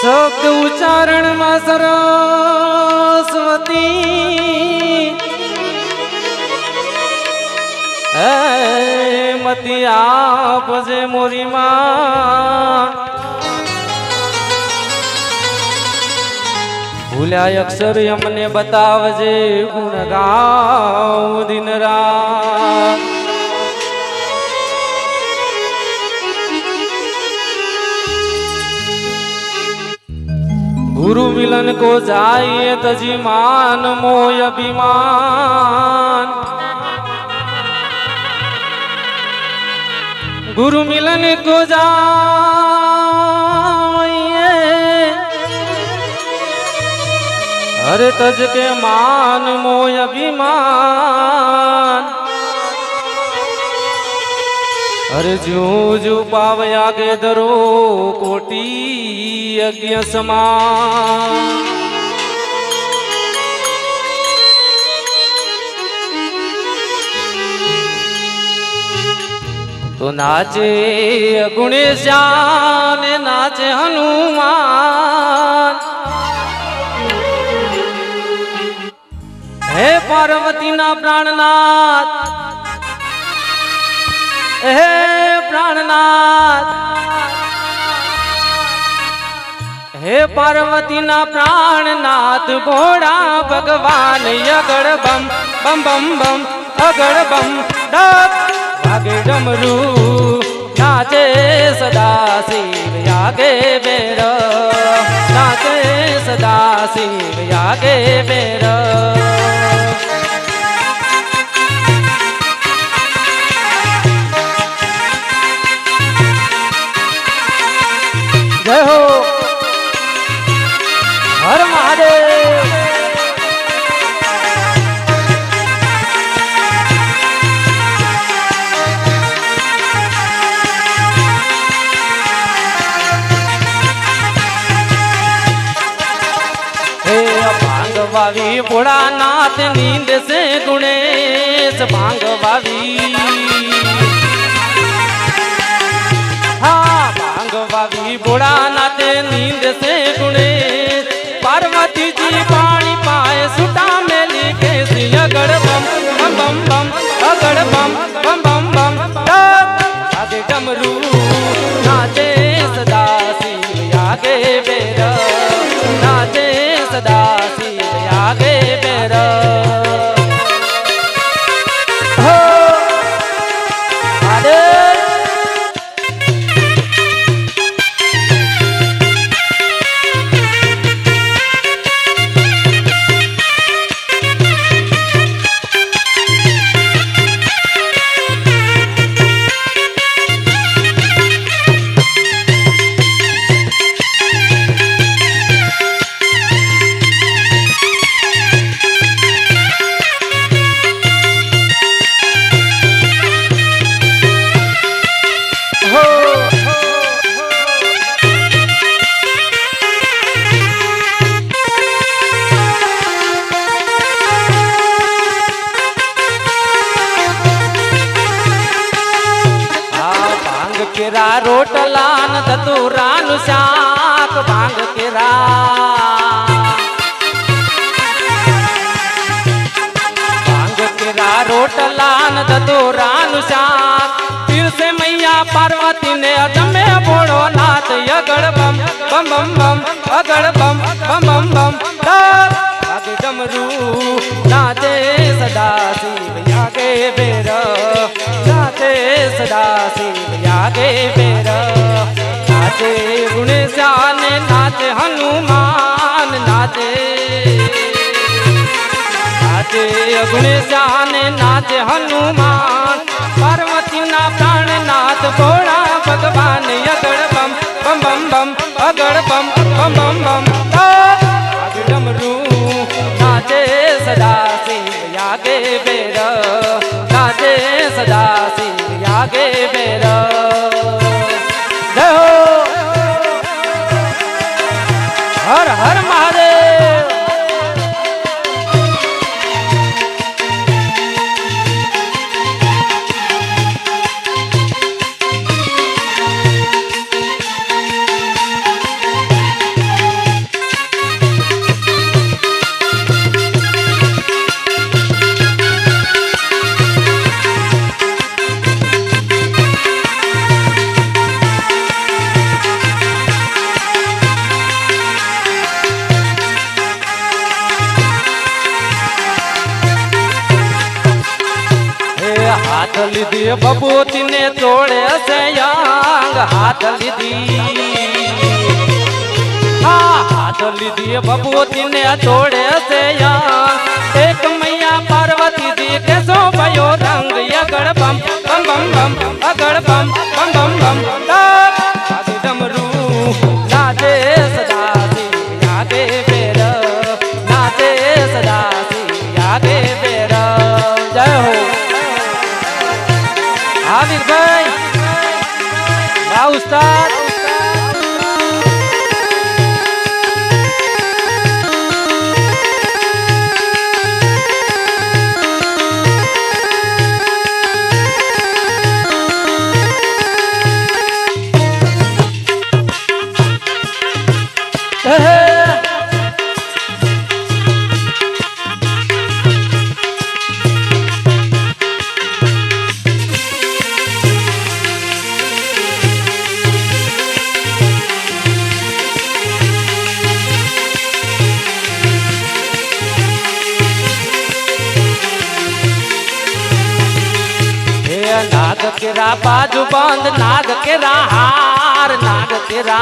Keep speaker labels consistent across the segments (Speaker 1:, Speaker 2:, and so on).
Speaker 1: શબ્દ ઉચ્ચારણમાં સરસ્વતી મતી આપજે મોરીમાં ભૂલ્યા અક્ષર અમને બતાવજે ગુણ ગાવ દિન રાત गुरु मिलन को जाइए तजी मान मोय अभिमान गुरु मिलन को जाइए अरे तज के मान मोय अभिमान अरे जू जू पावया के दरो कोटी यज्ञ समान तो नाचे गुणेश जाने नाचे हनुमान हे पार्वती ना प्राणनाथ हे प्राणनाथ हे पार्वती ना प्राणनाथ भोड़ा भगवान अगड़ बम बम बम बम अगड़ बम डक आगे डमरू नाचे सदा शिव आगे बेर नाचे सदा शिव आगे बेर जय हो हर महादेव हे भांग वावी भोळानाथ नींद से गुणेश भांग वावी भावी भोळानाथ नींद से गुणेश पार्वती जी पानी पाए सुटा मेली कैसी अगड़ बम बम बम बम अगड़ बम बम बम बम आगे डमरू नाचे सदा शिव आगे बेर नाचे सदा शिव आगे बेर हो आदे केरा रोटलान धतुरानु शाक भांग केरा भांग केरा रोटलान धतुरानु शाक फिर से मैया पार्वती ने अदमे भोड़ो नाथ अगड़ बम बम बम बम अगड़ बम बम बम बम आगे डमरू नाचे सदा शिव आगे बेर नाचे सदा शिव आगे बेर नाचे गुणेश ने नाचे हनुमान नाचे नाचे गुणेश ने नाचे हनुमान पार्वती ना प्राणनाथ भोला भगवान अगड़ बम बम बम बम अगड़ बम बम बम बम आगे डमरू नाचे सदा शिव आगे बेर नाचे सदा शिव आगे बेर जय हो हर हर महादेव લીધી બબૂતી ને તોડે છે યંગ હાથ લીધી હાથ લીધી બબૂતી ને તોડે છે યંગ એક મૈયા પાર્વતીજી કેસો ભયો રંગ અગળ બમ બમ બમ બમ અગળ બમ બમ બમ બમ આગે ડમરૂ નાચે સદા શિવ આગે બેર નાચે સદા શિવ આગે બેર જય હો હા વીરભાઈ વાહ ઉસ્તાદ नाग केरा बाजू बंद नाग केरा हार नाग केरा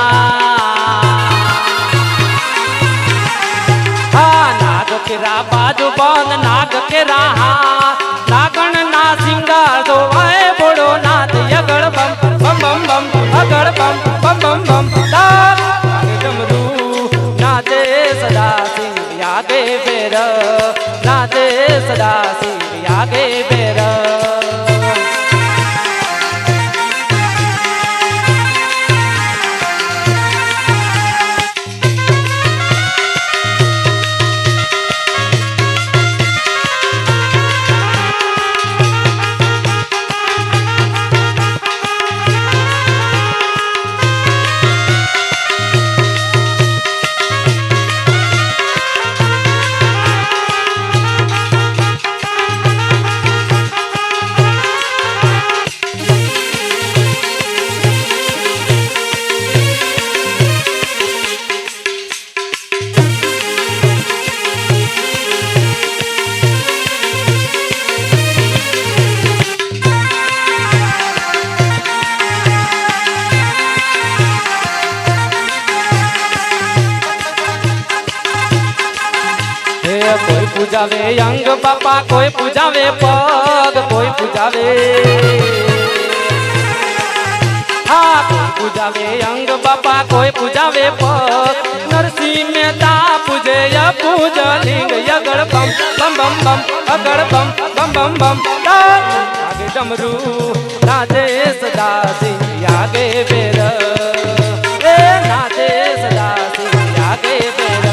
Speaker 1: नाग केरा बाजू बंद नाग केरा हार नागण ना सिंगार दो आए बोड़ो नाथ अगड़ बम बम बम बम अगड़ बम बम बम बम डमरू नाचे सदा सिंह आगे बेर नाचे सदा सिंह आगे बेर कोई पूजावे अंग बापा कोई पूजावे पग कोई पूजावे कोई पूजावे अंग बापा कोई पूजावे पग नरसिंह मेहता पूजे या पूजा लिंग अगड़ बम बम बम बम अगड़ बम बम बम बम आगे डमरू नाचे सदा सिंह आगे बेर नाचे सदा सिंह आगे बेर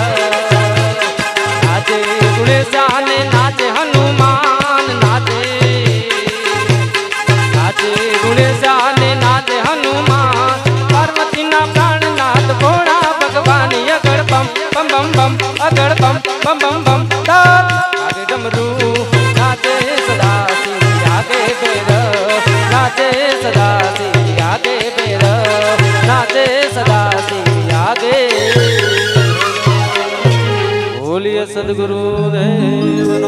Speaker 1: गुणेशाने नाचे हनुमान नाचे नाचे गुणेशाने नाचे हनुमान पार्वती ना प्राणनाथ भोला भगवान अगड़ बम बम बम बम अगड़ बम बम बम बम आगे डमरू नाचे सदा सिंह आगे बेर नाचे सदा सिंह आगे बेर नाचे सदा सिंह आगे बोलिए सद्गुरु देव।